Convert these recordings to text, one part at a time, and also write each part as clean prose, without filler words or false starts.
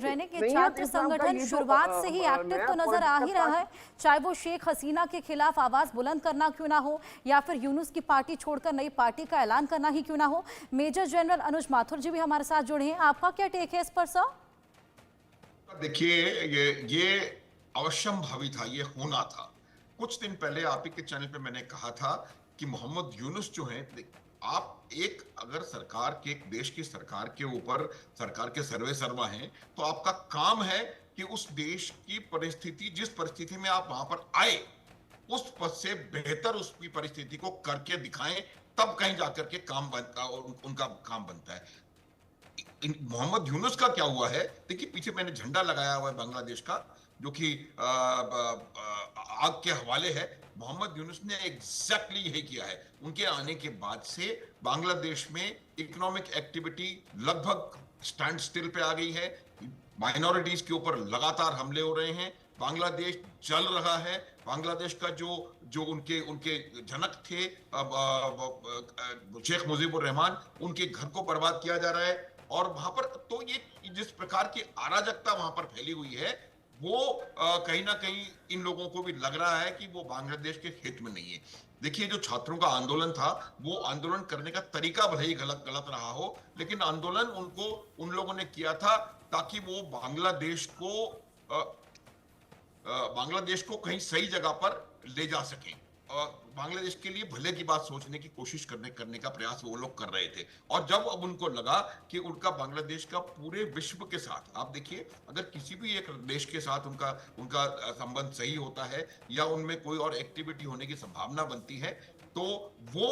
रहने के नैयत छात्र इस्लाम का संगठन ये जो शुरुआत से ही एक्टिव नया तो नजर आ ही पॉलिटिकल रहा है, चाहे वो शेख हसीना के खिलाफ आवाज बुलंद करना क्यों ना हो या फिर यूनुस की पार्टी छोड़कर नई पार्टी का ऐलान करना ही क्यों ना हो। मेजर जनरल अनुज माथुर जी भी हमारे साथ जुड़े हैं, आपका क्या टेक है इस पर सर? देखिए, ये अवश्यंभावी था, ये होना था। कुछ दिन पहले आप ही के चैनल पे मैंने कहा था कि मोहम्मद यूनुस जो है, आप एक अगर सरकार के, एक देश की सरकार के ऊपर सरकार के सर्वे सर्वा हैं, तो आपका काम है कि उस देश की परिस्थिति, जिस परिस्थिति में आप वहां पर आए, उस पद से बेहतर उसकी परिस्थिति को करके दिखाएं, तब कहीं जाकर के काम बनता, उनका काम बनता है। मोहम्मद यूनुस का क्या हुआ है? देखिए, पीछे मैंने झंडा लगाया हुआ है बांग्लादेश का, जो कि आग के हवाले है। मोहम्मद यूनुस ने एग्जैक्टली यही किया है। उनके आने के बाद से बांग्लादेश में इकोनॉमिक एक्टिविटी लगभग स्टैंड स्टिल पे आ गई है। माइनॉरिटीज के ऊपर लगातार हमले हो रहे हैं। बांग्लादेश जल रहा है। बांग्लादेश का जो जो उनके उनके जनक थे, शेख मुजीबुर रहमान, उनके घर को बर्बाद किया जा रहा है। और वहां पर तो ये जिस प्रकार की अराजकता वहां पर फैली हुई है, वो कहीं ना कहीं इन लोगों को भी लग रहा है कि वो बांग्लादेश के हित में नहीं है। देखिए, जो छात्रों का आंदोलन था, वो आंदोलन करने का तरीका भले ही गलत गलत रहा हो, लेकिन आंदोलन उनको उन लोगों ने किया था ताकि वो बांग्लादेश को कहीं सही जगह पर ले जा सकें। और बांग्लादेश के लिए भले की बात सोचने की कोशिश करने का प्रयास वो लोग कर रहे थे। और जब अब उनको लगा कि उनका बांग्लादेश का पूरे विश्व के साथ, आप देखिए, अगर किसी भी एक देश के साथ उनका उनका संबंध सही होता है या उनमें कोई और एक्टिविटी होने की संभावना बनती है, तो वो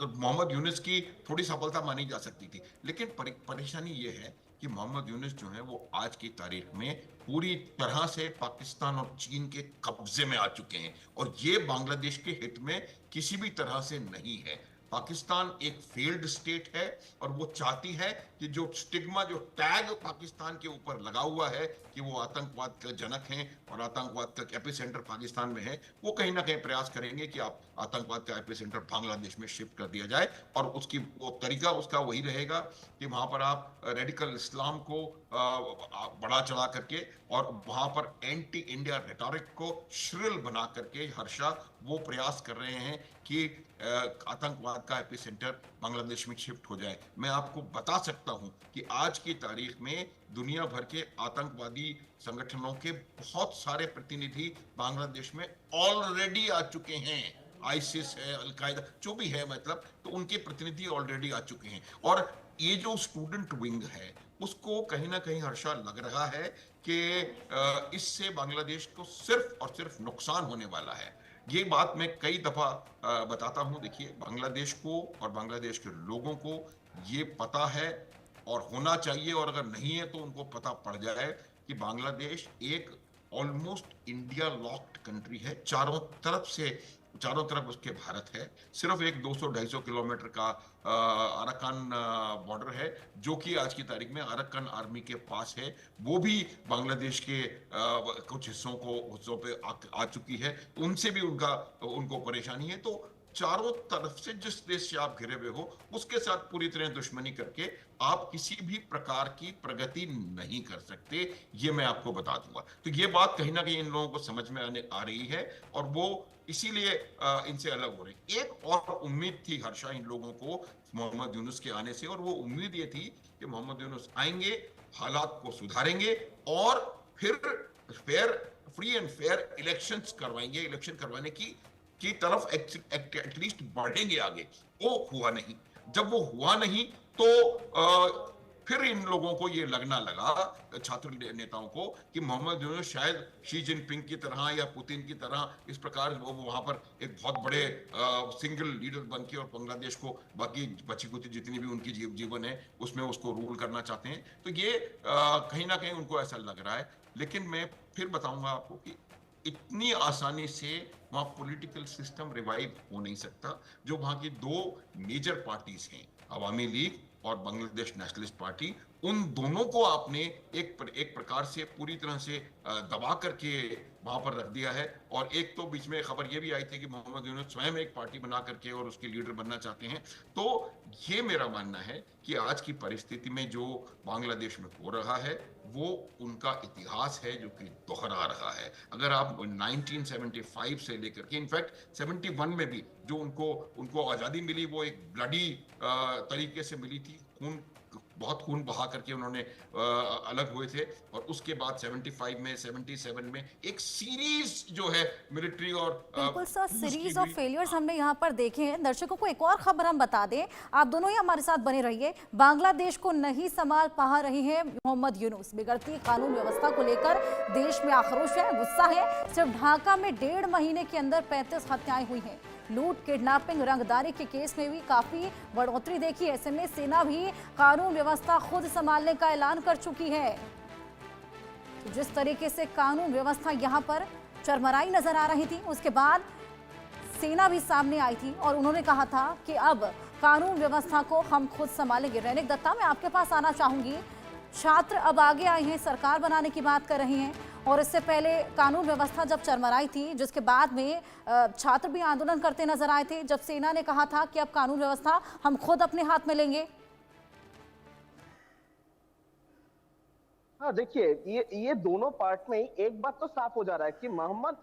मोहम्मद यूनुस की थोड़ी सफलता मानी जा सकती थी। लेकिन परेशानी ये है कि मोहम्मद यूनुस जो है, वो आज की तारीख में पूरी तरह से पाकिस्तान और चीन के कब्जे में आ चुके हैं, और ये बांग्लादेश के हित में किसी भी तरह से नहीं है। पाकिस्तान एक फेल्ड स्टेट है, और वो चाहती है कि जो स्टिग्मा, जो टैग पाकिस्तान के ऊपर लगा हुआ है कि वो आतंकवाद का जनक हैं और आतंकवाद का एपिसेंटर पाकिस्तान में है, वो कहीं ना कहीं प्रयास करेंगे कि आप आतंकवाद का एपिसेंटर बांग्लादेश में शिफ्ट कर दिया जाए। और उसकी वो तरीका उसका वही रहेगा कि वहां पर आप रेडिकल इस्लाम को बढ़ा चढ़ा करके, और वहां पर एंटी इंडिया रेटोरिक को श्रिल बना करके हर्षा वो प्रयास कर रहे हैं कि आतंकवाद का एपिसेंटर बांग्लादेश में शिफ्ट हो जाए। मैं आपको बता सकता हूं कि आज की तारीख में दुनिया भर के आतंकवादी संगठनों के बहुत सारे प्रतिनिधि बांग्लादेश में ऑलरेडी आ चुके हैं। आईसिस है, अलकायदा, जो भी है, मतलब, तो उनके प्रतिनिधि ऑलरेडी आ चुके हैं। और ये जो स्टूडेंट विंग है, उसको कहीं ना कहीं हर्षा लग रहा है कि इससे बांग्लादेश को सिर्फ और सिर्फ नुकसान होने वाला है। ये बात मैं कई दफा बताता हूं। देखिए, बांग्लादेश को और बांग्लादेश के लोगों को ये पता है, और होना चाहिए, और अगर नहीं है तो उनको पता पड़ जाए कि बांग्लादेश एक ऑलमोस्ट इंडिया लॉक्ड कंट्री है। चारों तरफ उसके भारत है। सिर्फ एक 200-250 किलोमीटर का अराकान बॉर्डर है, जो कि आज की तारीख में अराकान आर्मी के पास है। वो भी बांग्लादेश के कुछ हिस्सों पे आ चुकी है। उनसे भी उनको परेशानी है। तो चारों तरफ से जिस देश से आप घिरे हुए हो, उसके साथ पूरी तरह दुश्मनी करके आप किसी भी प्रकार की प्रगति नहीं कर सकते। ये मैं आपको बता दूंगा। तो ये बात कहीं ना कहीं इन लोगों को समझ में आ रही है, और वो इसीलिए इनसे अलग हो रहे। एक और उम्मीद थी हर्षा इन लोगों को मोहम्मद यूनुस के आने से, और वो उम्मीद ये थी कि मोहम्मद यूनुस आएंगे, हालात को सुधारेंगे, और फिर fair, free and fair elections करवाएंगे। इलेक्शन करवाने की तरफ एटलीस्ट बढ़ेंगे आगे। वो हुआ नहीं। जब वो हुआ नहीं, तो फिर इन लोगों को ये लगना लगा, छात्र नेताओं को, कि मोहम्मद यूनुस शायद शी जिनपिंग की तरह या पुतिन की तरह इस प्रकार वो वहां पर एक बहुत बड़े सिंगल लीडर बन के, और बांग्लादेश को बाकी बची कुची जितनी भी उनकी जीवन है उसमें उसको रूल करना चाहते हैं। तो ये कहीं ना कहीं उनको ऐसा लग रहा है। लेकिन मैं फिर बताऊंगा आपको कि इतनी आसानी से वहां पॉलिटिकल सिस्टम रिवाइव हो नहीं सकता। जो वहां की दो मेजर पार्टीज हैं, अवामी लीग और बांग्लादेश नेशनलिस्ट पार्टी, उन दोनों को आपने एक प्रकार से पूरी तरह से दबा करके वहां पर रख दिया है। और एक तो बीच में खबर ये भी आई थी कि मोहम्मद यूनुस स्वयं एक पार्टी बना करके और उसके लीडर बनना चाहते हैं। तो ये मेरा मानना है कि आज की परिस्थिति में जो बांग्लादेश में हो रहा है वो उनका इतिहास है जो कि दोहरा रहा है। अगर आप 1975 से लेकर के इनफैक्ट 71 में भी जो उनको उनको आजादी मिली वो एक ब्लडी तरीके से मिली थी, खून बहुत खून बहा करके उन्होंने अलग हुए थे। और उसके बाद 75 में 77 में एक सीरीज जो है मिलिट्री और बिल्कुल सर, coups की सीरीज ऑफ हुई। फेलियर्स हमने यहाँ पर देखे हैं। दर्शकों को एक और खबर हम बता दें, आप दोनों ही हमारे साथ बने रहिए। बांग्लादेश को नहीं संभाल पा रहे हैं मोहम्मद यूनुस। बिगड़ती कानून व्यवस्था को लेकर देश में आक्रोश है, गुस्सा है। सिर्फ ढाका में 1.5 महीने के अंदर 35 हत्याएं हुई हैं। लूट, किडनैपिंग, रंगदारी के केस में भी काफी बढ़ोतरी देखी। ऐसे में सेना भी कानून व्यवस्था खुद संभालने का ऐलान कर चुकी है। तो जिस तरीके से कानून व्यवस्था यहाँ पर चरमराई नजर आ रही थी, उसके बाद सेना भी सामने आई थी और उन्होंने कहा था कि अब कानून व्यवस्था को हम खुद संभालेंगे। रैनिक दत्ता, मैं आपके पास आना चाहूंगी। छात्र अब आगे आए हैं, सरकार बनाने की बात कर रहे हैं, और इससे पहले कानून व्यवस्था जब चरमराई थी, जिसके बाद में छात्र भी आंदोलन करते नजर आए थे, जब सेना ने कहा था कि अब कानून व्यवस्था हम खुद अपने हाथ में लेंगे। हाँ देखिए, ये दोनों पार्ट में ही एक बात तो साफ हो जा रहा है कि मोहम्मद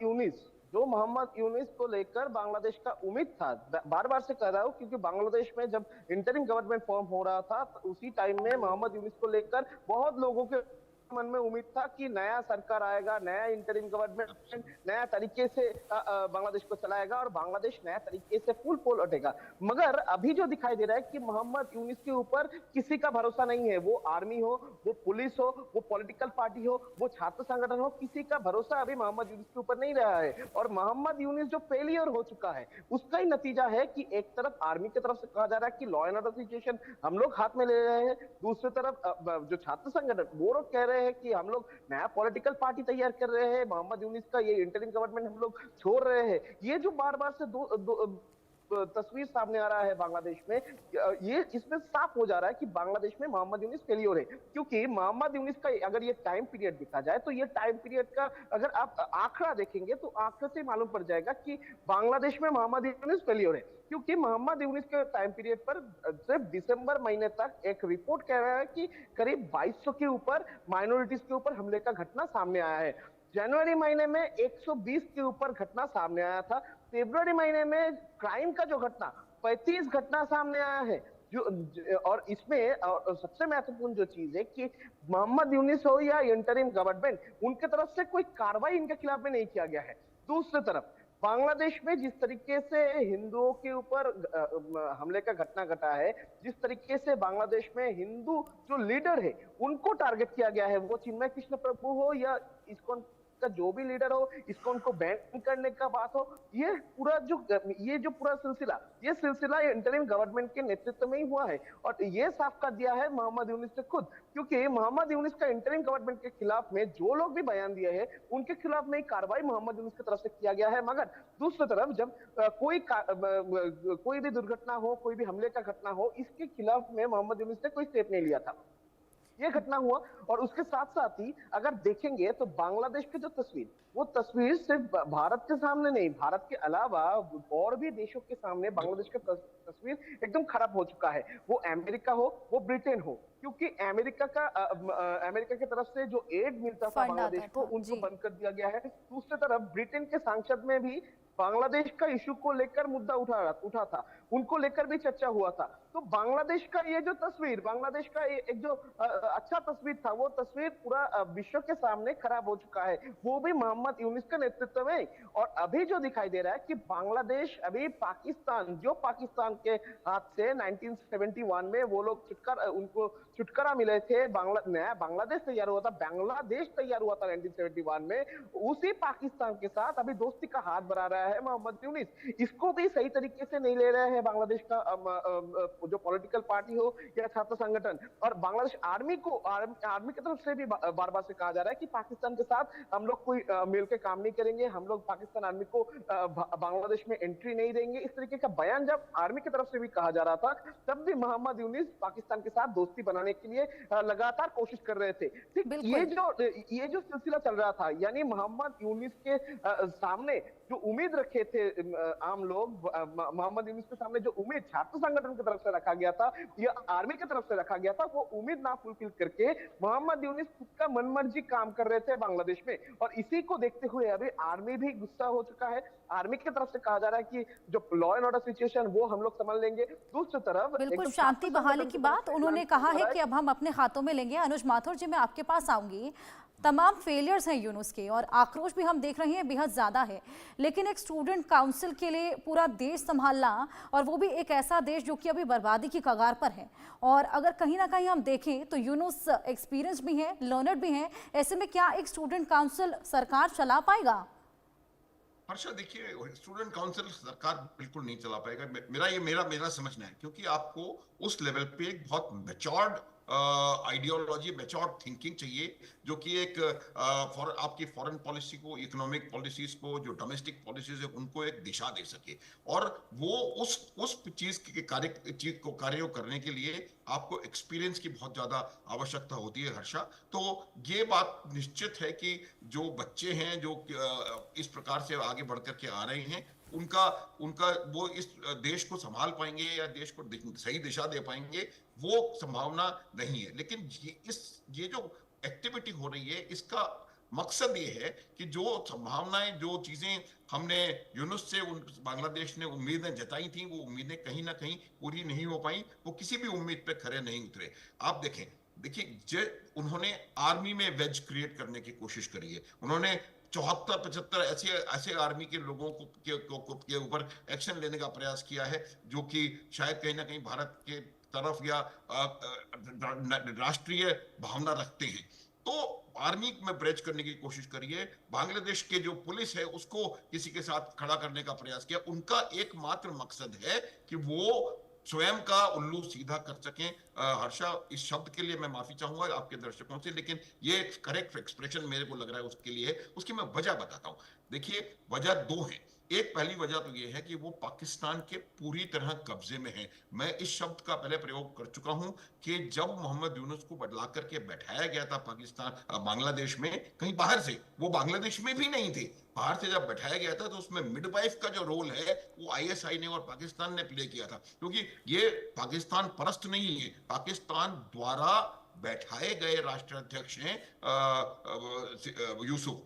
यूनिस को लेकर बांग्लादेश का उम्मीद था। बार बार से कह रहा हूँ क्योंकि बांग्लादेश में जब इंटरिम गवर्नमेंट फॉर्म हो रहा था तो उसी टाइम में मोहम्मद यूनिस को लेकर बहुत लोगों के मन में उम्मीद था कि नया सरकार आएगा, नया इंटरिम गवर्नमेंट नया तरीके से बांग्लादेश को चलाएगा और बांग्लादेश नया तरीके से फुल पोल उठेगा। मगर अभी जो दिखाई दे रहा है कि मोहम्मद यूनिस के ऊपर किसी का भरोसा नहीं है। वो आर्मी हो, वो पुलिस हो, वो पॉलिटिकल पार्टी हो, वो छात्र संगठन हो, किसी का भरोसा अभी मोहम्मद यूनिस के ऊपर नहीं रहा है। और मोहम्मद यूनिस जो फेलियर हो चुका है उसका ही नतीजा है कि एक तरफ आर्मी की तरफ से कहा जा रहा है कि लॉ एंड ऑर्डर सिचुएशन हम लोग हाथ में ले रहे हैं, दूसरी तरफ जो छात्र संगठन वो लोग कह रहे हैं कि हम लोग नया पॉलिटिकल पार्टी तैयार कर रहे हैं, मोहम्मद यूनिस का ये इंटरिम गवर्नमेंट हम लोग छोड़ रहे हैं। ये जो बार बार से तस्वीर सामने आ रहा है बांग्लादेश में, ये इसमें साफ हो जा रहा है कि बांग्लादेश में मोहम्मद यूनिस फेलियर है। क्योंकि मोहम्मद यूनिस का अगर ये टाइम पीरियड देखा जाए तो ये टाइम पीरियड का अगर आप आंकड़ा देखेंगे तो आंकड़े से मालूम पड़ जाएगा कि बांग्लादेश में मोहम्मद यूनिस फेलियर है। क्योंकि मोहम्मद यूनिस के टाइम पीरियड पर सिर्फ दिसंबर महीने तक एक रिपोर्ट कह रहा है कि करीब 2200 के ऊपर माइनॉरिटीज के ऊपर हमले का घटना सामने आया है। जनवरी महीने में 120 के ऊपर घटना सामने आया था। फरवरी महीने में क्राइम का जो घटना 35 घटना सामने आया है। और इसमें सबसे महत्वपूर्ण जो चीज है कि मोहम्मद यूनिस हो या इंटरिम गवर्नमेंट, उनके तरफ से कोई कार्रवाई इनके खिलाफ में नहीं किया गया है। दूसरी तरफ बांग्लादेश में जिस तरीके से हिंदुओं के ऊपर हमले का घटना घटा है, जिस तरीके से बांग्लादेश में हिंदू जो लीडर है उनको टारगेट किया गया है, वो चिन्मय कृष्ण प्रभु हो या इस्कॉन का जो भी लीडर हो, इसको उनको बैन करने का बात हो, ये जो पूरा सिलसिला इंटरिम गवर्नमेंट के नेतृत्व में ही हुआ है। और ये साफ कर दिया है मोहम्मद यूनिस ने खुद, क्योंकि मोहम्मद यूनिस का इंटरिम गवर्नमेंट के खिलाफ में जो लोग भी बयान दिए हैं उनके खिलाफ में कार्रवाई मोहम्मद यूनिस की तरफ से किया गया है। मगर दूसरी तरफ जब कोई भी दुर्घटना हो, कोई भी हमले का घटना हो, इसके खिलाफ में मोहम्मद यूनिस ने कोई स्टेप नहीं लिया था। ये घटना हुआ और उसके साथ साथ ही अगर देखेंगे तो बांग्लादेश की जो तस्वीर, वो तस्वीर सिर्फ भारत के सामने नहीं, भारत के अलावा और भी देशों के सामने बांग्लादेश का तस्वीर एकदम खराब हो चुका है। वो अमेरिका हो, वो ब्रिटेन हो, क्योंकि अमेरिका की तरफ से जो एड मिलता था बांग्लादेश को, उनको बंद कर दिया गया है। दूसरी तरफ ब्रिटेन के संसद में भी बांग्लादेश का इशू को लेकर मुद्दा उठा था, उनको लेकर भी चर्चा हुआ था। तो बांग्लादेश का ये जो तस्वीर, बांग्लादेश का एक जो अच्छा तस्वीर था, वो तस्वीर पूरा विश्व के सामने खराब हो चुका है, वो भी मोहम्मद यूनिस के नेतृत्व में। और अभी जो दिखाई दे रहा है कि बांग्लादेश अभी पाकिस्तान के हाथ से 1971 में वो लोग उनको छुटकारा मिले थे, नया बांग्लादेश तैयार हुआ था, बांग्लादेश तैयार हुआ था 1971 में, उसी पाकिस्तान के साथ अभी दोस्ती का हाथ बढ़ा रहा है मोहम्मद यूनिस। इसको भी सही तरीके से नहीं ले रहे हैं बांग्लादेश का जो पॉलिटिकल पार्टी हो या छात्र संगठन और बांग्लादेश आर्मी को आर्मी की तरफ से भी बार बार से कहा जा रहा है कि पाकिस्तान के साथ हम लोग कोई मिल के काम नहीं करेंगे, हम लोग पाकिस्तान आर्मी को बांग्लादेश में एंट्री नहीं देंगे। इस तरीके का बयान जब आर्मी की तरफ से भी कहा जा रहा था, तब भी मोहम्मद यूनिस पाकिस्तान के साथ दोस्ती बनाने के लिए लगातार कोशिश कर रहे थे। ठीक ये जो सिलसिला चल रहा था, यानी मोहम्मद यूनिस के सामने जो उम्मीद रखे थे आम लोग, मोहम्मद यूनिस के सामने जो उम्मीद छात्र संगठन की तरफ से रखा गया था या आर्मी की तरफ से रखा गया था, वो उम्मीद ना फुलफिल करके मोहम्मद यूनिस खुद का मनमर्जी काम कर रहे थे बांग्लादेश में। और इसी को देखते हुए अभी आर्मी भी गुस्सा हो चुका है। आर्मी की तरफ से कहा जा रहा है कि जो लॉ एंड ऑर्डर सिचुएशन वो हम लोग संभाल लेंगे। दूसरी तरफ बिल्कुल शांति बहाली की बात उन्होंने कहा है कि अब हम अपने हाथों में लेंगे। अनुज माथुर जी, मैं आपके पास आऊंगी। तमाम फेलियर्स हैं यूनुस के और आक्रोश भी हम देख रहे हैं बेहद ज़्यादा है, लेकिन एक स्टूडेंट काउंसिल के लिए पूरा देश संभालना, और वो भी एक ऐसा देश जो कि अभी बर्बादी की कगार पर है, और अगर कहीं ना कहीं हम देखें तो यूनुस एक्सपीरियंस भी हैं, लर्नर भी हैं, ऐसे में क्या एक स्टूडेंट काउंसिल सरकार चला पाएगा? हर्षा, देखिए, स्टूडेंट काउंसिल सरकार बिल्कुल नहीं चला पाएगा। मेरा समझना है, क्योंकि आपको उस लेवल पे एक बहुत मैच्योर्ड आइडियोलॉजी, मैच्योर थिंकिंग चाहिए, जो कि एक आपकी फॉरेन पॉलिसी को, इकोनॉमिक पॉलिसीज को, जो डोमेस्टिक पॉलिसीज है उनको एक दिशा दे सके। और वो उस चीज के कार्य करने के लिए आपको एक्सपीरियंस की बहुत ज्यादा आवश्यकता होती है, हर्षा। तो ये बात निश्चित है कि जो बच्चे हैं जो इस प्रकार से आगे बढ़ करके आ रहे हैं, उनका वो इस देश को संभाल पाएंगे या देश को सही दिशा दे पाएंगे, वो संभावना नहीं है। लेकिन ये जो एक्टिविटी हो रही है, इसका मकसद ये है कि जो संभावनाएं, जो चीजें हमने यूनुस से बांग्लादेश ने उम्मीदें जताई थी, वो उम्मीदें कहीं ना कहीं पूरी नहीं हो पाई, वो किसी भी उम्मीद पे खरे नहीं उतरे। आप देखिए, उन्होंने आर्मी में वेज क्रिएट करने की कोशिश करी है। उन्होंने 74-75 ऐसे आर्मी के लोगों के ऊपर एक्शन लेने का प्रयास किया है, जो कि शायद कहीं ना कहीं भारत के तरफ या राष्ट्रीय भावना रखते हैं। तो आर्मी में ब्रेच करने की कोशिश करी है। बांग्लादेश के जो पुलिस है उसको किसी के साथ खड़ा करने का प्रयास किया। उनका एकमात्र मकसद है कि वो स्वयं का उल्लू सीधा कर सकें। हर्षा, इस शब्द के लिए मैं माफी चाहूंगा आपके दर्शकों से, लेकिन ये करेक्ट एक्सप्रेशन मेरे को लग रहा है उसके लिए। उसकी मैं वजह बताता हूं। देखिए, वजह दो है। एक पहली वजह तो ये है कि वो पाकिस्तान के पूरी तरह कब्जे में है। मैं इस शब्द का पहले प्रयोग कर चुका हूं कि जब मोहम्मद यूनुस को बदला करके बैठाया गया था बांग्लादेश में, कहीं बाहर से, वो बांग्लादेश में भी नहीं थे, बाहर से जब बैठाया गया था, तो उसमें मिडवाइफ का जो रोल है वो आईएसआई ने और पाकिस्तान ने प्ले किया था। क्योंकि ये पाकिस्तान परस्त नहीं है, पाकिस्तान द्वारा बैठाए गए राष्ट्राध्यक्ष हैं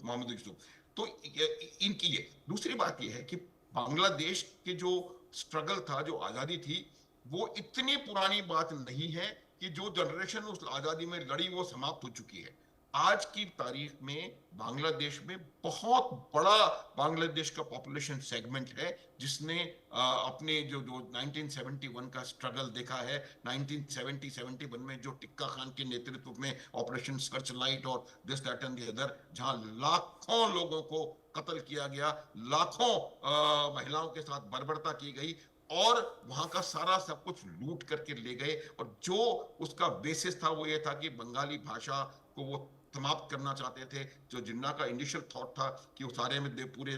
मोहम्मद यूसुफ। तो इनकी ये दूसरी बात ये है कि बांग्लादेश के जो स्ट्रगल था, जो आजादी थी, वो इतनी पुरानी बात नहीं है कि जो जनरेशन उस आजादी में लड़ी वो समाप्त हो चुकी है। आज की तारीख में बांग्लादेश में बहुत बड़ा बांग्लादेश का पॉपुलेशन सेगमेंट है, जिसने अपने जो 1971 का स्ट्रगल देखा है। 1970-71 में जो टिक्का खान के नेतृत्व में ऑपरेशन सर्च लाइट और this that and the other, जहां लाखों लोगों को कत्ल किया गया, लाखों महिलाओं के साथ बर्बरता की गई, और वहां का सारा सब कुछ लूट करके ले गए। और जो उसका बेसिस था वो ये था कि बंगाली भाषा को वो समाप्त करना चाहते थे। जो जिन्ना का इनिशियल थॉट था कि वो सारे में पूरे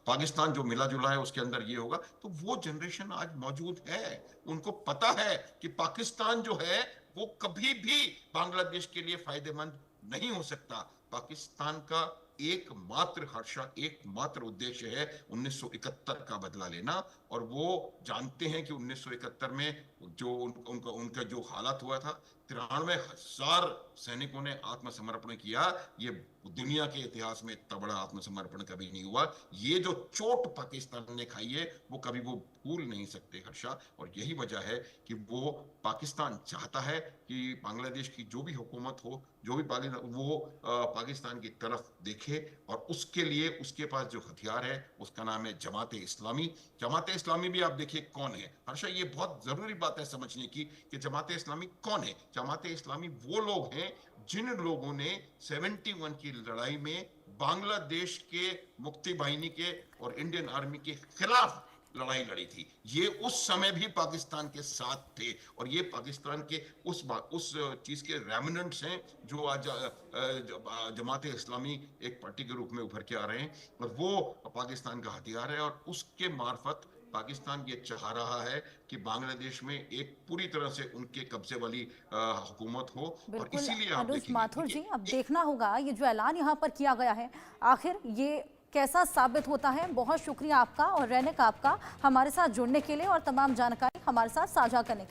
पाकिस्तान जो मिला जुला है उसके अंदर ये होगा, तो वो जनरेशन आज मौजूद है। उनको पता है कि पाकिस्तान जो है वो कभी भी बांग्लादेश के लिए फायदेमंद नहीं हो सकता। पाकिस्तान का एकमात्र उद्देश्य है 1971 का बदला लेना। और वो जानते हैं कि 1971 में जो उनका जो हालात हुआ था, 93,000 सैनिकों ने आत्मसमर्पण किया। ये दुनिया के इतिहास में इतना बड़ा आत्मसमर्पण कभी नहीं हुआ। ये जो चोट पाकिस्तान ने खाई है वो कभी वो भूल नहीं सकते, हर्षा। और यही वजह है कि वो पाकिस्तान चाहता है कि बांग्लादेश की जो भी हुकूमत हो, जो भी वो पाकिस्तान की तरफ देखे। और उसके लिए उसके पास जो हथियार है उसका नाम है जमात इस्लामी। जमात इस्लामी भी आप देखिए कौन है, हर्षा। ये बहुत जरूरी बात है समझने की कि जमात इस्लामी कौन है। जमात इस्लामी वो लोग हैं जिन लोगों ने 71 की लड़ाई में बांग्लादेश के मुक्ति बाहिनी के और इंडियन आर्मी के खिलाफ लड़ाई लड़ी थी। ये उस समय भी पाकिस्तान के साथ थे और ये पाकिस्तान के उस चीज के रेमिनेंट्स हैं जो आज जमात इस्लामी एक पार्टी के रूप में उभर के आ रहे हैं और वो पाकिस्तान का हथियार है और उसके मार्फत पाकिस्तान ये चाह रहा है कि बांग्लादेश में एक पूरी तरह से उनके कब्जे वाली हुकूमत हो और बिल्कुल इसीलिए आप अनुज देखेंगे माथुर जी, कि अब देखना होगा ये जो ऐलान यहाँ पर किया गया है आखिर ये कैसा साबित होता है। बहुत शुक्रिया आपका और रैनिक आपका हमारे साथ जुड़ने के लिए और तमाम जानकारी हमारे साथ साझा करने के लिए।